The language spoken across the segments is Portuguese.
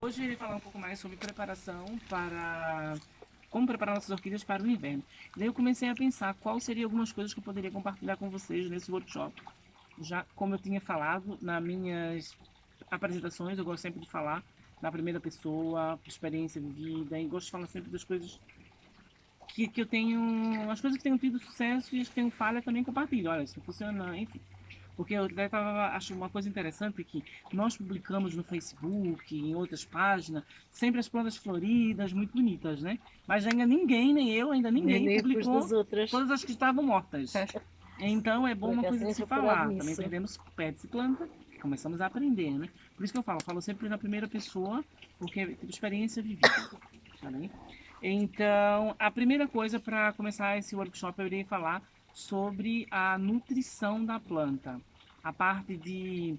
Hoje eu irei falar um pouco mais sobre preparação para... como preparar nossas orquídeas para o inverno. Daí eu comecei a pensar qual seriam algumas coisas que eu poderia compartilhar com vocês nesse workshop. Já como eu tinha falado nas minhas apresentações, eu gosto sempre de falar na primeira pessoa, experiência vivida, e gosto de falar sempre das coisas que eu tenho, as coisas que tenho tido sucesso e as que tenho falha também compartilho. Olha, isso funciona, enfim. Porque eu acho uma coisa interessante que nós publicamos no Facebook, em outras páginas, sempre as plantas floridas, muito bonitas, né? Mas ainda ninguém, nem eu, ainda ninguém Nem depois publicou das outras. todas as que estavam mortas. Então é bom Por uma acaso coisa de nem se reparado falar. Também nisso. aprendemos pets e planta, começamos a aprender, né? Por isso que eu falo sempre na primeira pessoa, porque é tipo experiência vivida, tá bem? Então, a primeira coisa para começar esse workshop, eu irei falar sobre a nutrição da planta, a parte de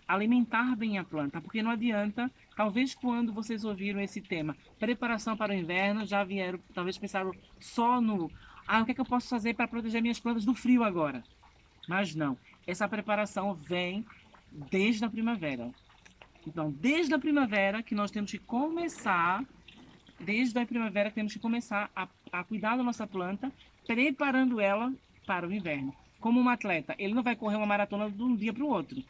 alimentar bem a planta, porque não adianta, talvez quando vocês ouviram esse tema, preparação para o inverno, já vieram, talvez pensaram só no, o que é que eu posso fazer para proteger minhas plantas do frio agora? Mas não, essa preparação vem desde a primavera. Então, desde a primavera que nós temos que começar desde a primavera temos que começar a cuidar da nossa planta, preparando ela para o inverno. Como um atleta, ele não vai correr uma maratona de um dia para o outro.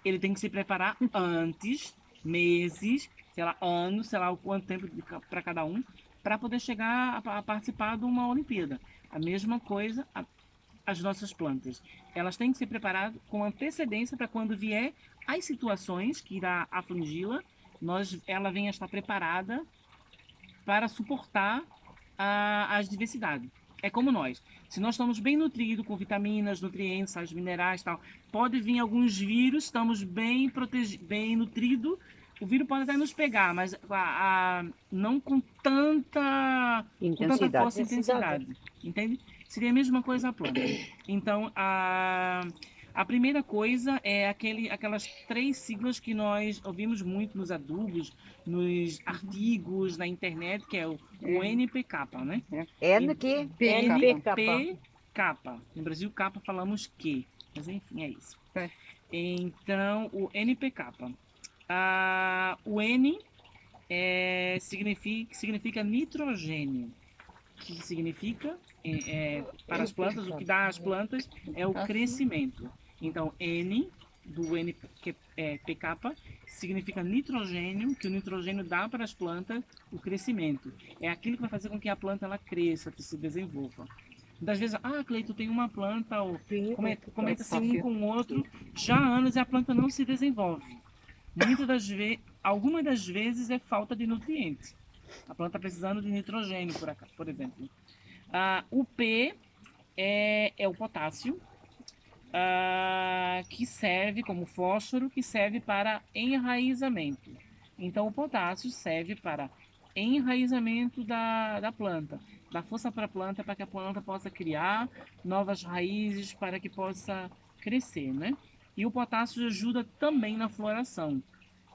Ele tem que se preparar antes, meses, sei lá, anos, sei lá o quanto tempo para cada um, para poder chegar a participar de uma Olimpíada. A mesma coisa as nossas plantas. Elas têm que ser preparadas com antecedência para quando vier as situações que irá afligi-la, ela venha estar preparada para suportar as diversidades. É como nós. Se nós estamos bem nutridos com vitaminas, nutrientes, sais minerais e tal, pode vir alguns vírus, estamos bem protegidos, bem nutridos, o vírus pode até nos pegar, mas não com tanta força e intensidade. Entende? Seria a mesma coisa a planta. Então, a primeira coisa é aquelas 3 siglas que nós ouvimos muito nos adubos, nos artigos, na internet, que é o NPK, né? É no quê? NPK. No Brasil, capa falamos que, mas enfim, é isso. Então, o NPK. O N significa nitrogênio, que significa, para as plantas, o que dá às plantas é o crescimento. Então, N do NPK significa nitrogênio, que o nitrogênio dá para as plantas o crescimento. É aquilo que vai fazer com que a planta ela cresça, que se desenvolva. Muitas vezes, Cleito, tem uma planta, ou comenta-se um com o outro, já há anos e a planta não se desenvolve. Algumas das vezes é falta de nutrientes. A planta está precisando de nitrogênio, por exemplo. O P é o potássio, que serve como fósforo, que serve para enraizamento. Então, o potássio serve para enraizamento da planta, dá força para a planta, para que a planta possa criar novas raízes, para que possa crescer, né? E o potássio ajuda também na floração,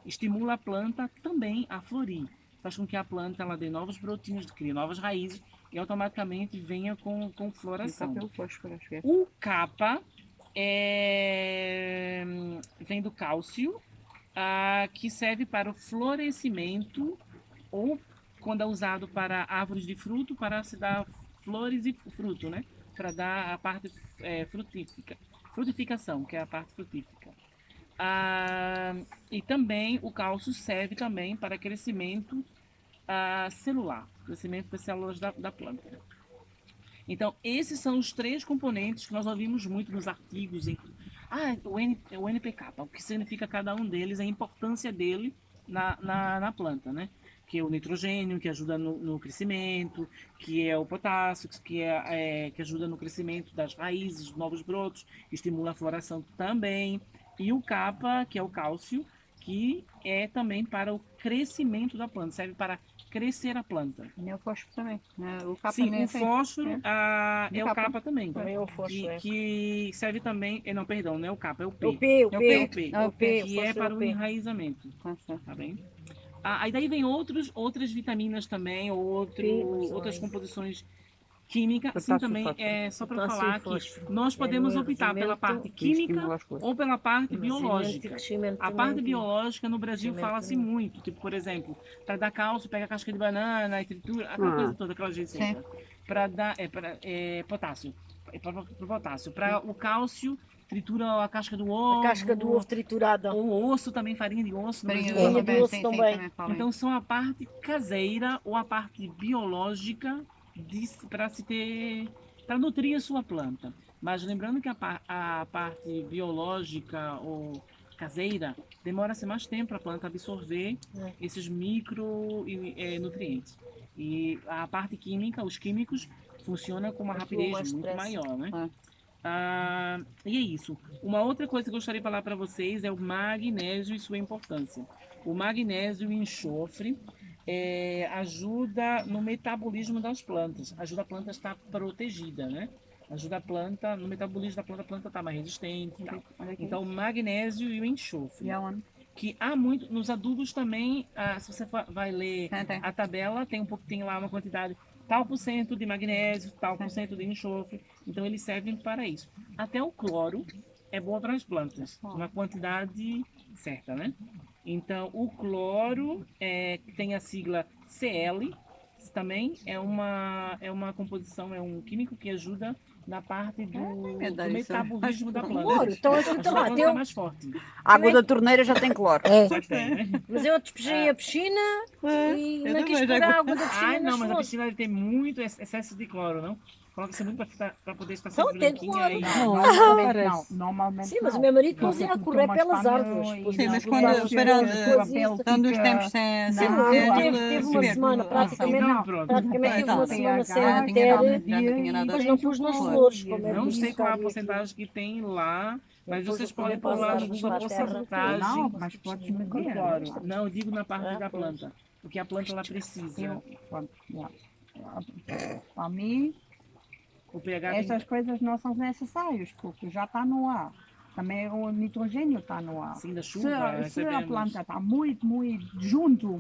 estimula a planta também a florir, faz com que a planta ela dê novos brotinhos, crie novas raízes e automaticamente venha com floração. O capa vem do cálcio, que serve para o florescimento ou quando é usado para árvores de fruto, para se dar flores e fruto, né? Para dar a parte frutificação, que é a parte frutífica. E também o cálcio serve também para crescimento celular, crescimento das células da planta. Então, esses são os 3 componentes que nós ouvimos muito nos artigos. O NPK, o que significa cada um deles, a importância dele na planta, né? Que é o nitrogênio, que ajuda no crescimento, que é o potássio, que ajuda no crescimento das raízes, dos novos brotos, estimula a floração também. E o kappa, que é o cálcio, que é também para o crescimento da planta, serve para crescer a planta. E o fósforo também. O capa Sim, o fósforo é o capa também. É o fósforo. Que serve também. Não, perdão, não é o capa, é o P. O P. Que é para o enraizamento. Tá bem? Aí daí vem outras vitaminas também, outras composições química, sim, Potássio, também fósforo. é só para Potássio falar e que fósforo. nós podemos no optar pela envelhecimento, parte Química química coisas. ou pela parte Envelhecimento e biológica. crescimento A também. parte biológica no Brasil Crescimento fala-se também. muito, tipo, por exemplo, para dar cálcio, pega a casca de banana e tritura, aquela coisa toda, aquela receita. Para dar potássio, para o potássio. Para o cálcio, tritura a casca do ovo. A casca do ovo triturada. Ou osso também, farinha de osso. no Farinha Brasil. de Farinha osso de também, osso sim, também. falei. Então são a parte caseira ou a parte biológica para se ter, para nutrir a sua planta. Mas lembrando que a parte biológica ou caseira demora-se mais tempo para a planta absorver esses nutrientes. E a parte química, os químicos, funciona com uma rapidez mais muito depressa. maior, né? E é isso. Uma outra coisa que eu gostaria de falar para vocês é o magnésio e sua importância. O magnésio e o enxofre ajuda no metabolismo das plantas, ajuda a planta a estar protegida, né? Ajuda a planta no metabolismo da planta está mais resistente e tal. Então, o magnésio e o enxofre. E aonde? Que há muito, nos adubos também, se você vai ler Tem. a tabela, tem lá uma quantidade, tal por cento de magnésio, tal por cento de enxofre. Então, eles servem para isso. Até o cloro é bom para as plantas, uma quantidade certa, né? Então, o cloro tem a sigla Cl, também é uma composição, é um químico que ajuda na parte do metabolismo da planta. Cloro, então Ajuda ajuda a lá. planta a mais forte. A água da torneira já tem cloro. Já tem, né? Mas eu despejei a piscina e eu não quis também, pôr já- a água da piscina Ai, não, nas mas a flores. piscina deve ter muito excesso de cloro, não? Coloca-se muito para poder estar Não, sempre tem branquinha cloro. aí. Normalmente Sim, mas o não. meu marido Você pôs a tu correr tomas pelas banho árvores. e Pôs Sim, a mas correr quando pelas esperando, flores, quando os isso. tempos sem Sim, Não, teve uma verde. semana, praticamente, Então, pronto. praticamente teve uma semana sem Já não tinha nada, ter, já não tinha nada. depois não pus nas flores, como é Não que sei isso qual é a faria porcentagem que tem lá, mas Depois vocês eu ponho podem para as pôr lá árvores, sua para a terra. porcentagem Não, mas podes de medir. cloro. Não, eu digo na parte Ah, da pois. planta, porque a planta ela precisa. Eu, pronto, já. Para mim, O pH estas coisas não são necessárias, porque já está no ar. Também o nitrogênio está no ar. assim da Se, chuva, se a recebemos. planta está muito junto,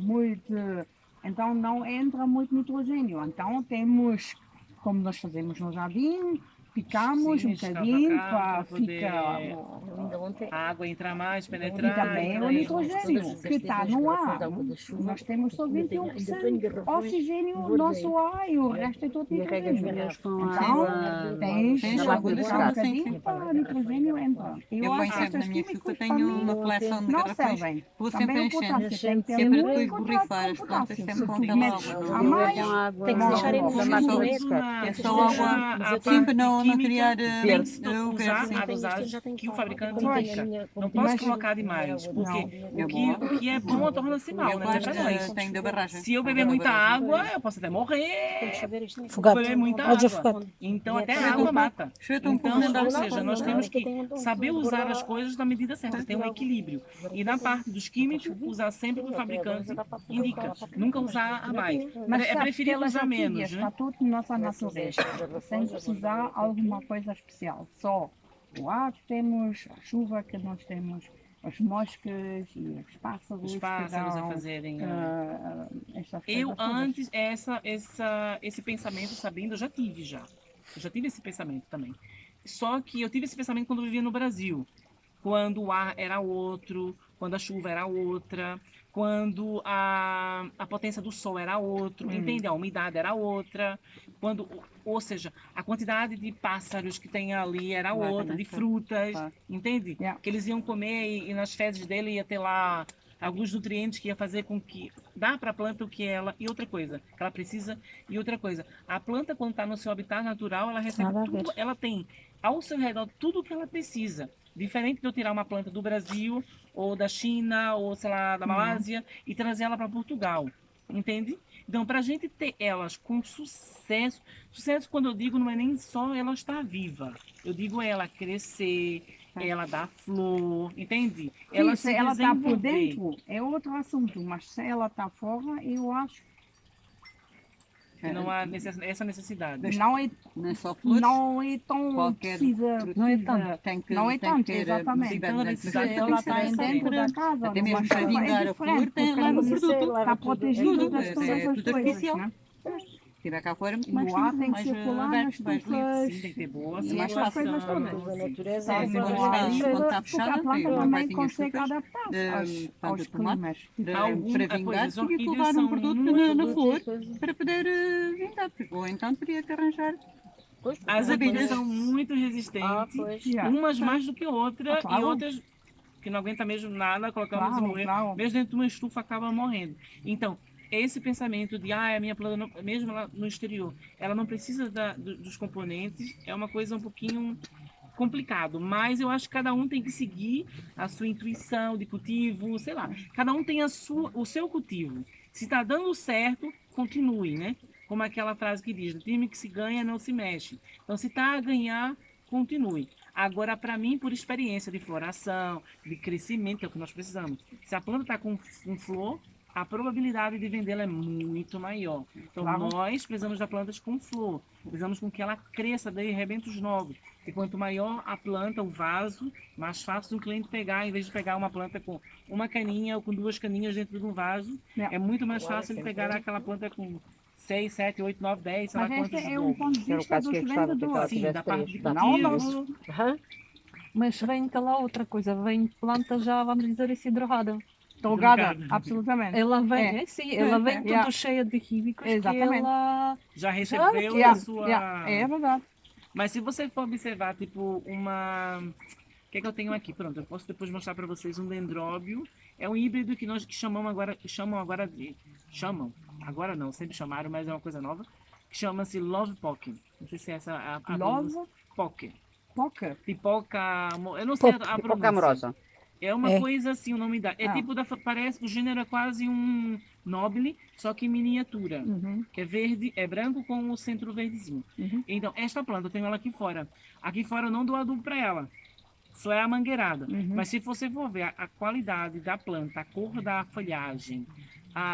então não entra muito nitrogênio. Então temos, como nós fazemos no jardim, picamos Sim, um bocadinho escavacar para para poder ficar. Eu ainda ontem. A água entrar mais, E penetrar. também então o aí nitrogênio, vamos- que está no ar. Nós temos só 21% oxigênio no nosso ar e o resto é todo nitrogênio. Então, tens Sim, de já cuidar sim, um sim. bocadinho para o nitrogênio entrar. Eu ponho sempre na minha chuva, tenho uma coleção de não garrafões, servem. vou sempre Também o enchendo. potássio tem que Que ter é para muito depois cuidado borrifar com as o plantas potássio. sempre Se com tu aquela metes água. a Não mais, Tem que deixar em logo, uma logo, torneira. É só água, sempre não criar tem que o usar verde. a dosagem que o fabricante Pois. indica. Não posso colocar demais, porque É o que é bom torna-se mal, Eu né? gosto, Para nós. tenho da barragem. Se eu beber muita água, eu posso até morrer. Fogado. Beber muita Olha, água. fogado. Então até Sim, a água sim. mata. Chuta um pouco Então, dentro ou da seja, nós não, temos mas que que tem saber usar as coisas na medida certa, ter um equilíbrio. E na parte dos químicos, usar sempre o que o fabricante indica. Nunca usar a mais. Mas É sabes, preferível pelas usar menos, orquídeas, né? está tudo na nossa natureza, sem precisar alguma coisa especial. Só o ar que temos, a chuva que nós temos, as moscas e os pássaros, Os pássaros que a dão, fazerem. estas Eu coisas todas. antes, esse pensamento, sabendo, eu já tive já. Eu já tive esse pensamento também. Só que eu tive esse pensamento quando eu vivia no Brasil. Quando o ar era outro, quando a chuva era outra, quando a potência do sol era outro, entende? A umidade era outra. Ou seja, a quantidade de pássaros que tem ali era Vai, outra, né? de frutas, Tá. entende? Yeah. Que eles iam comer e nas fezes dele ia ter lá alguns nutrientes que ia fazer com que dá para a planta o que ela e outra coisa que ela precisa e outra coisa. A planta quando está no seu habitat natural, ela recebe Nada a tudo, ver. ela tem ao seu redor tudo o que ela precisa. Diferente de eu tirar uma planta do Brasil ou da China ou sei lá da Malásia e trazer ela para Portugal, entende? Então, para a gente ter elas com sucesso, sucesso quando eu digo não é nem só ela estar viva, eu digo ela crescer, ela dar flor, entende? Sim, se se ela está por desenvolver. dentro, é outro assunto, mas se ela está fora, eu acho Que não há essa necessidade. não é, Não é só flores, não é tão qualquer precisa. não é tanto, tem que, Não é tem tanto, que ter exatamente. necessidade Então, de Se necessidade necessidade, ela tem está que em ser dentro da diferente. casa, Até numa mesmo para chuva, vingar é a flor, diferente, tem porque lá no Mas isso produto. leva está tudo. protegido Tudo, das é todas as tudo coisas, artificial. né? estiver cá fora, muito E mais o ar simples, tem que mais circular nas aberto, mais livre. estufas. Sim, tem que ter boa E mais essas coisas circulação. todas. A natureza Sim, é mas uma quando está Porque fechada, a planta tem também vai ter consegue açúcares, adaptar-se aos planta de tomate. climas. Algum- Para pois, vingar, as tinha que orquídeas levar são um produto muito na flor coisa. para poder vingar. Ou então teria que arranjar. Pois, porque As uma orquídeas coisa- são muito Ah, resistentes, pois. Yeah. umas mais do que outra, Claro. e outras que não aguenta mesmo nada, colocamos e Claro, morrer, claro. mesmo dentro de uma estufa acaba morrendo. Então, esse pensamento de, a minha planta, mesmo lá no exterior, ela não precisa dos componentes, é uma coisa um pouquinho complicado, mas eu acho que cada um tem que seguir a sua intuição de cultivo, sei lá, cada um tem o seu cultivo. Se está dando certo, continue, né? Como aquela frase que diz, o time que se ganha não se mexe. Então, se está a ganhar, continue. Agora, para mim, por experiência de floração, de crescimento, que é o que nós precisamos. Se a planta está com flor, a probabilidade de vendê-la é muito maior. Então, Claro. nós precisamos de plantas com flor. Precisamos com que ela cresça, dê rebentos novos. E quanto maior a planta, o vaso, mais fácil do cliente pegar, em vez de pegar uma planta com uma caninha ou com duas caninhas dentro de um vaso, Yeah. é muito mais Agora, fácil ele sempre. pegar aquela planta com 6, 7, 8, 9, 10, sei lá Mas quantos este é um bulbos. ponto de Era o vista caso que dos eu gostava que ela vendedores. Sim, da parte de Dá Não, cultivo. não. Aham. Mas vem cá outra coisa, vem planta já, vamos dizer assim, drogada. Drogada, Drogada. absolutamente. Ela vem, É. sim, ela vem Yeah. toda cheia de químicos que Exatamente. ela... Já recebeu Yeah, a sua... yeah, é verdade. Mas se você for observar, tipo, uma... O que é que eu tenho aqui? Pronto, eu posso depois mostrar para vocês um dendróbio. É um híbrido que nós chamam agora de... Agora não, sempre chamaram, mas é uma coisa nova. Que chama-se Love Pocket. Não sei se é essa a Love Pocket. Poker. Pipoca... Eu não sei a Pipoca pronúncia. amorosa. É uma É. coisa assim, o nome da... É Ah. tipo parece, o gênero é quase um nobile, só que em miniatura. Uhum. Que é verde, é branco com o centro verdezinho. Uhum. Então, esta planta, eu tenho ela aqui fora. Aqui fora eu não dou adubo para ela. Só é a mangueirada. Uhum. Mas se você for ver a qualidade da planta, a cor da folhagem,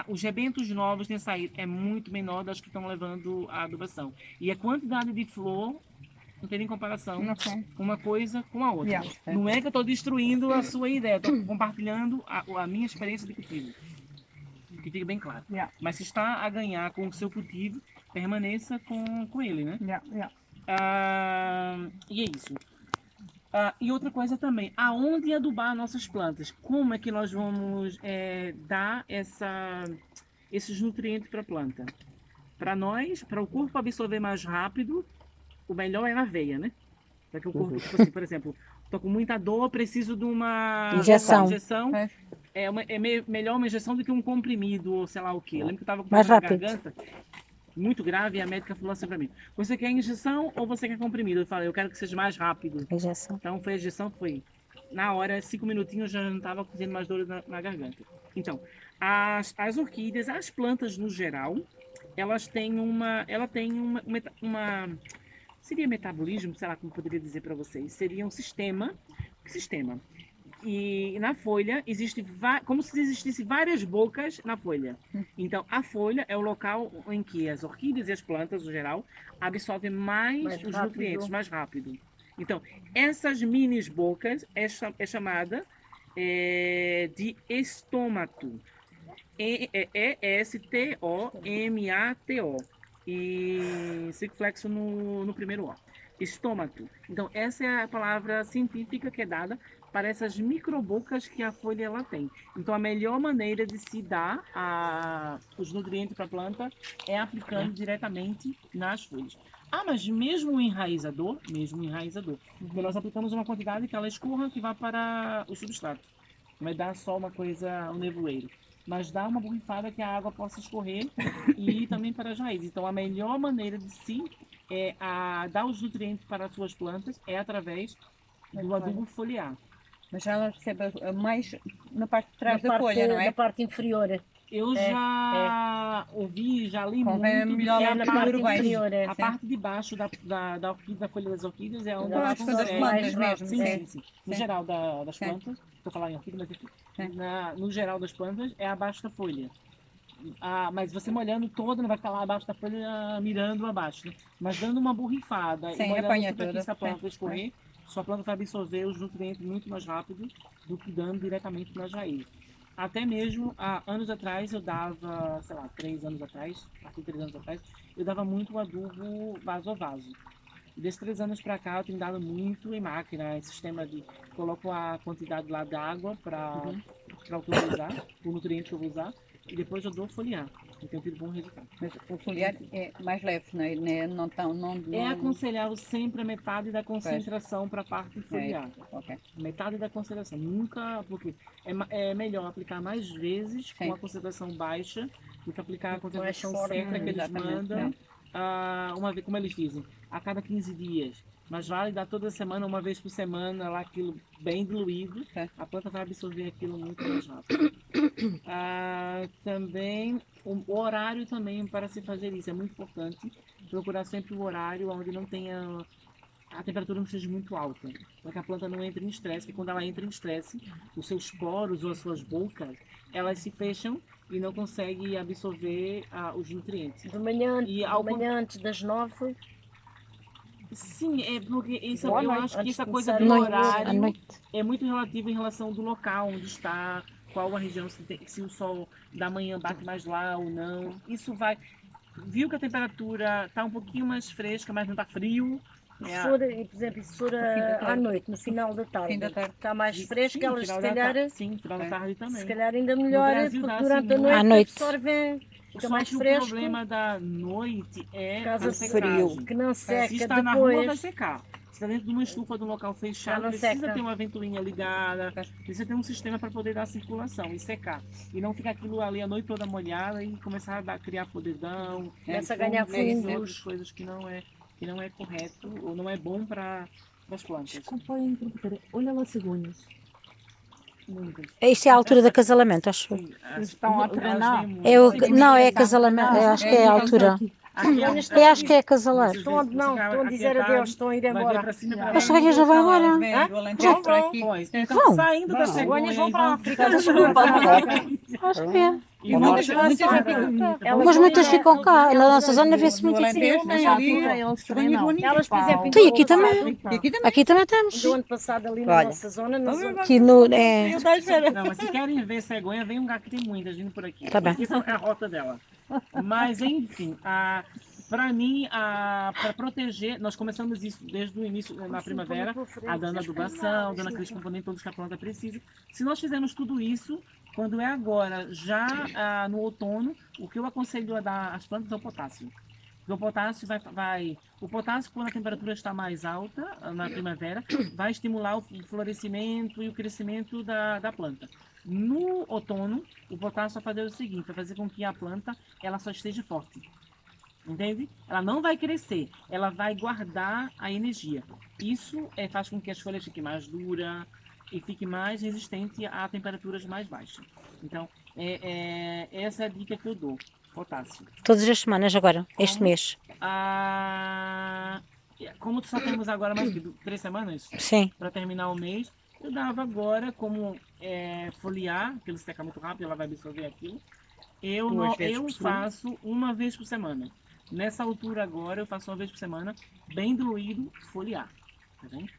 os rebentos novos têm saído, é muito menor das que estão levando a adubação. E a quantidade de flor, não tem nem comparação Não sei. uma coisa com a outra. Yeah. Não é que eu estou destruindo a sua ideia, estou compartilhando a minha experiência de cultivo. Que fique bem claro. Yeah. Mas se está a ganhar com o seu cultivo, permaneça com ele, né? Yeah, yeah. E é isso. E outra coisa também, aonde adubar nossas plantas? Como é que nós vamos dar esses nutrientes para a planta? Para nós, para o corpo absorver mais rápido, o melhor é na veia, né? Para que o corpo, tipo assim, por exemplo, estou com muita dor, preciso de uma Injeção. É. Melhor uma injeção do que um comprimido ou sei lá o que. Eu lembro que eu estava com Mais problema na rápido. garganta muito grave e a médica falou assim para mim: você quer injeção ou você quer comprimido? Eu falei: eu quero que seja mais rápido. Injeção. Então foi a injeção, foi na hora, 5 minutinhos já não estava sentindo mais dor na garganta. Então, as orquídeas, as plantas no geral, elas têm uma seria metabolismo, sei lá como poderia dizer para vocês, seria um sistema. E na folha existe como se existisse várias bocas na folha. Então a folha é o local em que as orquídeas e as plantas, no geral, absorvem mais Mais os rápido. nutrientes mais rápido. Então essas mini bocas é chamada de estômato. E-S-T-O-M-A-T-O. E circunflexo no primeiro O. Estômato. Então essa é a palavra científica que é dada para essas microbocas que a folha ela tem. Então a melhor maneira de se dar os nutrientes para a planta é aplicando diretamente nas folhas. Mas mesmo o enraizador, porque nós aplicamos uma quantidade que ela escorra que vai para o substrato. Não vai dar só uma coisa, um nevoeiro. Mas dá uma borrifada que a água possa escorrer e ir também para as raízes. Então a melhor maneira de se dar os nutrientes para as suas plantas é através do adubo foliar. Mas ela recebe mais na parte de trás Na da parte- folha, não é? Na parte inferior. Eu já ouvi, já li Convém muito melhor que É a na parte parte parte, bem. inferior. a parte de baixo da orquídea, da folha das orquídeas é onde Eu ela acho que das consegue. plantas mais mesmo, Sim, sim. sim, sim. No Sim. geral das Sim. plantas, estou falando em orquídea, mas enfim, Sim. no geral das plantas é abaixo da folha. Mas você molhando toda, não vai ficar lá abaixo da folha mirando abaixo, né? Mas dando uma borrifada Sim, e molhando apanha a superfície da tudo. planta escorrer, sua planta vai absorver os nutrientes muito mais rápido do que dando diretamente nas raízes. Até mesmo há anos atrás eu dava, sei lá, 3 anos atrás, aqui 3 anos atrás, eu dava muito adubo vaso a vaso. E desses 3 anos para cá eu tenho dado muito em máquina, em sistema de coloco a quantidade lá d'água para o que eu vou usar, o nutriente que eu vou usar, e depois eu dou foliar. E tenho tido bom resultado. Mas o foliar é mais leve, não é? Não tão, não, É não... aconselhável sempre a metade da concentração para a parte de foliar. Ok. Metade da concentração. Nunca, porque é melhor aplicar mais vezes com Sim. a concentração baixa do que aplicar a Mais concentração forte, certa que eles exatamente, mandam, uma vez, como eles dizem, a cada 15 dias. Mas vale dar toda semana, uma vez por semana, lá aquilo bem diluído. É. A planta vai absorver aquilo muito mais rápido. Também o horário também para se fazer isso é muito importante. Procurar sempre o horário onde não tenha a temperatura não seja muito alta, para que a planta não entre em estresse, porque quando ela entra em estresse, os seus poros ou as suas bocas, elas se fecham e não conseguem absorver os nutrientes. De manhã, E de ao manhã antes das 9, Sim, é porque isso, Boa eu noite, acho que antes essa de coisa começar do a noite, à horário noite. é muito relativo em relação do local onde está, qual a região, se o sol da manhã bate mais lá ou não. Isso vai. Viu que a temperatura está um pouquinho mais fresca, mas não está frio. e É se a- for, e, por exemplo, e se for No fim da à tarde. noite, no final da tarde, Fim da tarde. está mais fresco, Sim, elas final se da calhar, tarde, sim, final da É. tarde se também. calhar ainda melhor, Brasil porque dá-se durante a muito. noite, À noite. absorvem, fica Só mais que o fresco, problema da noite é casa a secagem. que não Se seca está na rua, vai depois, secar. Se está dentro de uma estufa de um local fechado, não precisa seca. ter uma ventoinha ligada, precisa ter um sistema para poder dar circulação e secar. E não ficar aquilo ali a noite toda molhada e começar criar podridão, Começa a ganhar fungos, fungos. outras coisas que não é correto ou não é bom para as plantas. Desculpa interromper. Olha lá cegonhas. Muitas. Isto é a altura de acasalamento, acho. Sim, Eles estão a elas treinar. vêm muito. É o, Sim, não, é sim. acasalamento. Eu acho que é a altura. Aqui é Eu acho que é acasalar. Vocês Estão, veem- não, você estão a aqui dizer à tarde, adeus, estão a ir vai ver embora. para cima e para As baixo. cegonhas já vão embora. Vêm do Alentejo para aqui. Pois, então, Vão. saindo da Vão. cegonha Cegonhas vão e para a vão África. Desculpa. Pronto. Acho que é. e Ou vão muitas- para muitas para- ficam cá. Elas Mas vão muitas para- ficam cá. Na nossa zona No vê-se muito isso. Alentejo tem Sim, ali eles cegonhas treinam. bonitas. Elas, por exemplo, Tem, aqui do ano também. passado- E aqui também. Aqui também temos. do ano passado ali na Olha. nossa zona, na zona. Aqui no. É, Eu da espera. Não, mas se querem ver cegonha, vem um gato que tem muitas vindo por aqui. Tá bem. Essa é a rota dela. Mas, enfim, para mim, para proteger, nós começamos isso desde o início, na primavera, dando adubação, dando aqueles componentes todos que a planta precisa. Se nós fizermos tudo isso, quando é agora, já no outono, o que eu aconselho a dar às plantas é o potássio. Porque o potássio o potássio, quando a temperatura está mais alta, na primavera, vai estimular o florescimento e o crescimento da planta. No outono, o potássio vai fazer o seguinte, vai fazer com que a planta ela só esteja forte. Entende? Ela não vai crescer, ela vai guardar a energia. Isso faz com que as folhas fiquem mais duras e fiquem mais resistentes a temperaturas mais baixas. Então, essa é a dica que eu dou. Potássio. todas as semanas agora, este mês. Como só temos agora mais de 3 semanas Sim. para terminar o mês, eu dava agora como foliar, que ele seca muito rápido, ela vai absorver aquilo. Eu faço uma vez por semana. Nessa altura agora, eu faço uma vez por semana, bem diluído, foliar. Tá bem?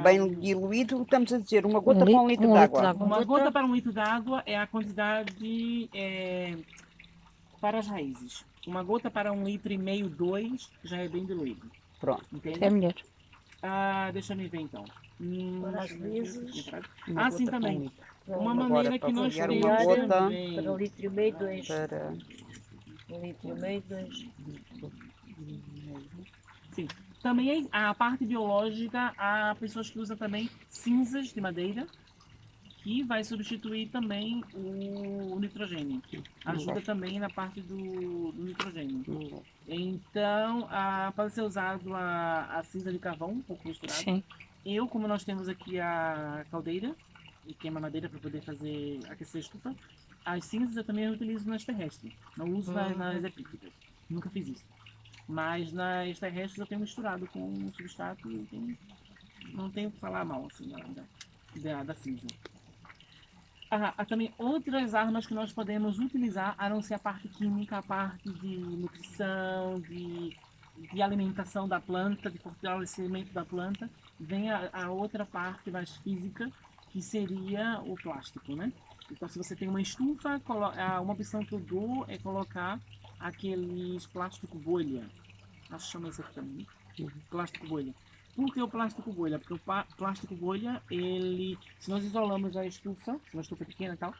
Bem diluído, estamos a dizer uma gota para um litro de água. Uma gota para 1 litro de água é a quantidade para as raízes. Uma gota para 1,5 litro, 2 já é bem diluído. Pronto. Entende? É melhor. Deixa eu ver então. Para as vezes. Sim, também. Uma Agora, maneira para que nós foliar temos uma gota. também. Para 1,5 litro, 2. Para... 1,5 litro, 2. Sim. Também a parte biológica, há pessoas que usam também cinzas de madeira, que vai substituir também o nitrogênio. Ajuda também na parte do nitrogênio. Então, pode ser usado a cinza de carvão, um pouco misturada. Sim. Como nós temos aqui a caldeira, e queima madeira para poder aquecer a estufa, as cinzas eu também utilizo nas terrestres. Não uso nas epífitas. Nunca fiz isso. Mas nas terrestres eu tenho misturado com o substrato e não tenho que falar mal assim, da cinza. Há também outras armas que nós podemos utilizar, a não ser a parte química, a parte de nutrição, de alimentação da planta, de fortalecimento da planta. Vem a outra parte mais física, que seria o plástico, né? Então, se você tem uma estufa, uma opção que eu dou é colocar aqueles plástico bolha. Acho que chama isso aqui também. Plástico bolha. Por que o plástico bolha? Porque o plástico bolha, se nós isolamos a estufa, se é uma estufa pequena e tal,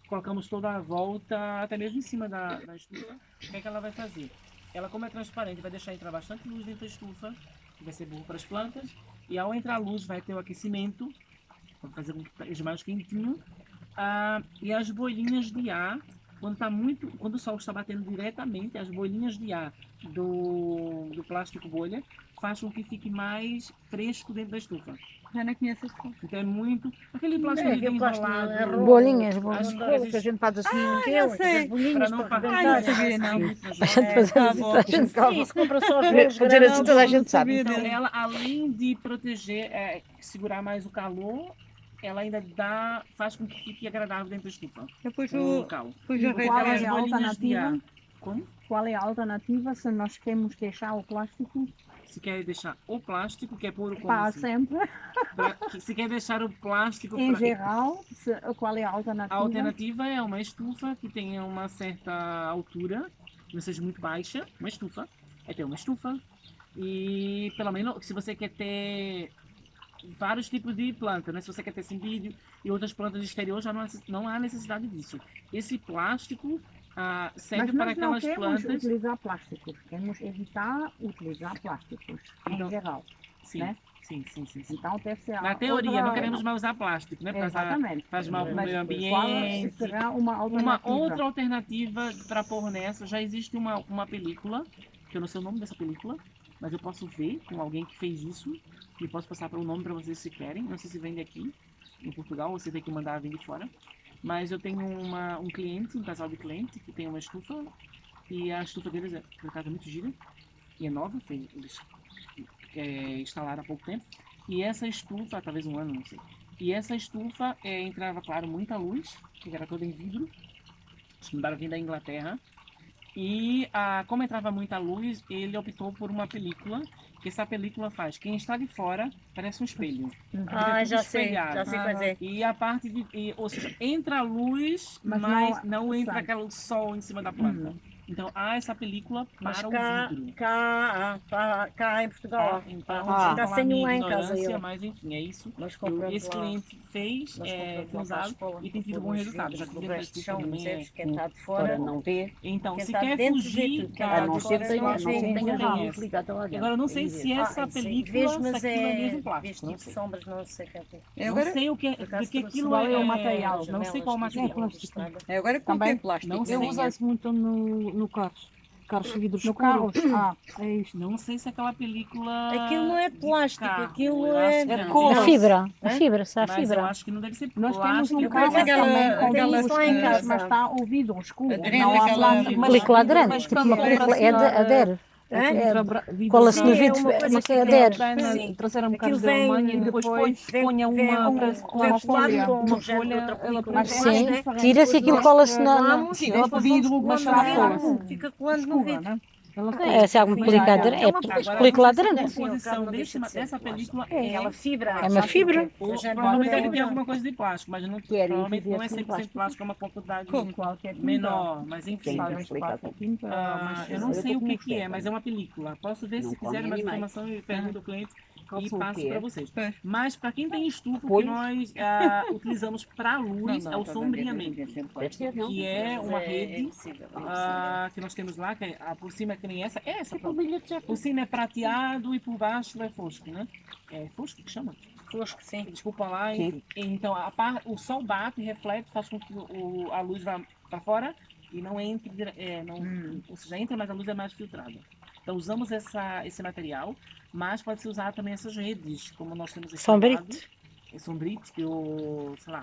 colocamos toda a volta, até mesmo em cima da estufa, o que é que ela vai fazer? Ela, como é transparente, vai deixar entrar bastante luz dentro da estufa, que vai ser bom para as plantas, e ao entrar a luz vai ter o aquecimento, vai fazer com que esteja mais quentinho, e as bolinhas de ar, quando o sol está batendo diretamente, as bolinhas de ar do plástico bolha faz com que fique mais fresco dentro da estufa. Já não conheço esse som. Então é muito. Aquele plástico que vem aquele plástico enrolado. Bolinhas, As bolinhas. coisas Que a gente faz assim. eu sei. As bolinhas para não para pagar. não sabia, não. A gente faz assim, a gente Sim, se compra só os Vou bolos dizer assim, toda a granados. gente sabe. Então, ela, além de proteger, segurar mais o calor, ela ainda faz com que fique agradável dentro da estufa. Depois O o local. depois o rei Qual é As a bolinhas de ar. alternativa? Como? Qual é a alternativa se nós queremos deixar o plástico Se quer deixar o plástico, quer pôr o como para assim? sempre? Se quer deixar o plástico Em pra- geral, qual é a A alternativa? alternativa é uma estufa que tenha uma certa altura, não seja muito baixa, uma estufa. É ter uma estufa. E pelo menos se você quer ter vários tipos de planta, né? Se você quer ter cimbídio e outras plantas de exterior, já não há necessidade disso. Esse plástico serve Mas para nós não aquelas queremos plantas. utilizar plásticos, queremos evitar utilizar plásticos Então, em geral. Sim, né? sim. Então deve ser Na teoria, outra- não queremos mais usar plástico, né? Exatamente. Faz mal para o Mas meio qual ambiente. será uma Uma alternativa? outra alternativa para pôr nessa, já existe uma película, que eu não sei o nome dessa película, mas eu posso ver com alguém que fez isso, e posso passar para o nome para vocês se querem. Não sei se vende aqui em Portugal, ou se tem que mandar vir de fora. Mas eu tenho um cliente, um casal de cliente, que tem uma estufa, e a estufa deles é, por acaso, muito gira, e é nova, eles instalaram há pouco tempo. E essa estufa, talvez um ano, não sei. E essa estufa entrava, claro, muita luz, que era toda em vidro. Eles mandaram vir da Inglaterra. E como entrava muita luz, ele optou por uma película, que essa película faz. Quem está de fora parece um espelho. Fica tudo Já sei espelhado. quais é. E a parte ou seja, entra a luz, Mas mas não não entra sai. aquele sol em cima da planta. Então há essa película Mas para o vidro. cá em Portugal. Então, Ah. Ainda sem um lá em casa, ignorância, eu. mas enfim, é isso. Nós compramos Esse lá. cliente fez, Nós tem compramos lá para a usado escola. e tem tido bom resultado. Já que O dentro da resto de estufa chão, também percebes? é. Quem está de Fora fora não vê. Então, Quem se está quer dentro fugir vê tudo. Quem da está A não de ser fora que- não a não ser vê, que tem a tenha luz ligada lá dentro. Agora, eu não sei se essa Isso aí. película, Vês, se mas aquilo é mesmo vês plástico. Não tipo sei. sombras, não sei o que é. Eu Não agora, sei o que, Por acaso porque trouxe aquilo qual é o é material. não sei qual o janelas, material. É plástico. eu agora comprei Também. plástico. Não Eu sei. uso isso muito no carros. Carros de vidro No escuro. carro? É isto. Não sei se aquela película. Aquilo não é de plástico, carro, aquilo eu é- acho que É não. cola. A fibra, a Hã? fibra, se há Mas eu fibra. acho que não deve ser Nós temos plástico. um Eu carro conheço aquela- também com aquela vidros lá em escuros, casa. mas está o vidro escuro. Adere Não há aquela- plástico. Mas Película aderente, Mas tipo para uma não película, pressionar, adere. Hã? Cola-se no Sim, é vidro, uma coisa mas que adere. Sim. Trouxeram-me Aquilo carros da vem Alemanha e depois ponha uma, parece que vem uma colado folha, com uma um género de folha, outra ela película. Mas por Sim, baixo, né? tira-se e aquilo Nós cola-se na... colamos, Sim, depois ela vidro, vamos mas colando está no cola. vidro, fica colando no Escura, vidro. né? Ela É, se há alguma película aderente, é Agora, película não sei se aderente. a composição Não deixa de ser dessa plástico. película É aquela fibra. É uma fibra. Ou, Eu já provavelmente não- deve ter alguma coisa de plástico, mas não, Querem provavelmente dizer não é assim, 100% plástico? plástico, é uma quantidade Como? Qualquer tinta. menor, mas enfim. Sim. Talvez explicar qualquer tinta, mas Eu não sei o que é, mas é uma película. Posso ver Não se come quiserem mais animais. informação e pergunto ao cliente e sou o passo quê? para vocês. Pois. Mas para quem tem estufa, o que Polhos? nós utilizamos para a luz é o sombreamento, Deve ser, não. que é uma É rede impossível, é impossível. que nós temos lá, que por cima é que nem essa, é essa, pronto. Por cima é prateado e por baixo é fosco, né? É fosco que chama? Fosco, sim. Desculpa lá, Sim. enfim. Então o sol bate, reflete, faz com que a luz vá para fora e não entre, ou seja, entra, mas a luz é mais filtrada. Então usamos esse material, mas pode ser usado também essas redes, como nós temos aqui. Sombrite. ao lado. É sombrite, que sei lá,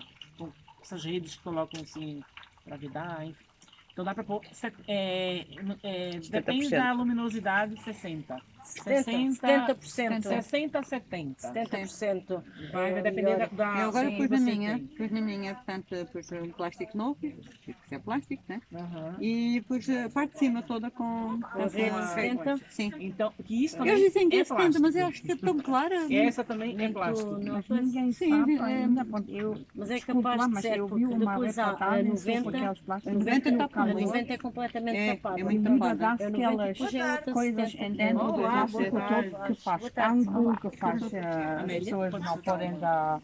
essas redes que colocam assim para vedar, enfim. Então dá para pôr, depende 70%. da luminosidade, 60. 60, 70%. 60 a 70. 70%. Vai É depender melhor. da Eu agora sim, pus na você minha, tem. pus na minha, portanto, pus um plástico novo, isso é plástico, né? Aham. E pus a parte de cima toda com rede a- 70. sim. Então, que isso também Eles dizem que é é 70, mas eu plástico. acho que é tão clara. Essa também é plástico. Muito, não, Mas pois. ninguém Sim, sabe é- ainda. Pronto, eu, Mas é desculpe capaz lá, de mas ser, eu porque vi uma depois há reportagem sobre 90, aqueles plásticos. 90 no tá a calor, 90 é completamente É, tapada. é e muito ainda tapada. dá-se É 90 aquelas e depois é outra coisas 70. dentro do Olá, plástico boa tarde. todo que faz Boa tarde. tango, que faz as Amélia, pessoas pode não sentar. podem dar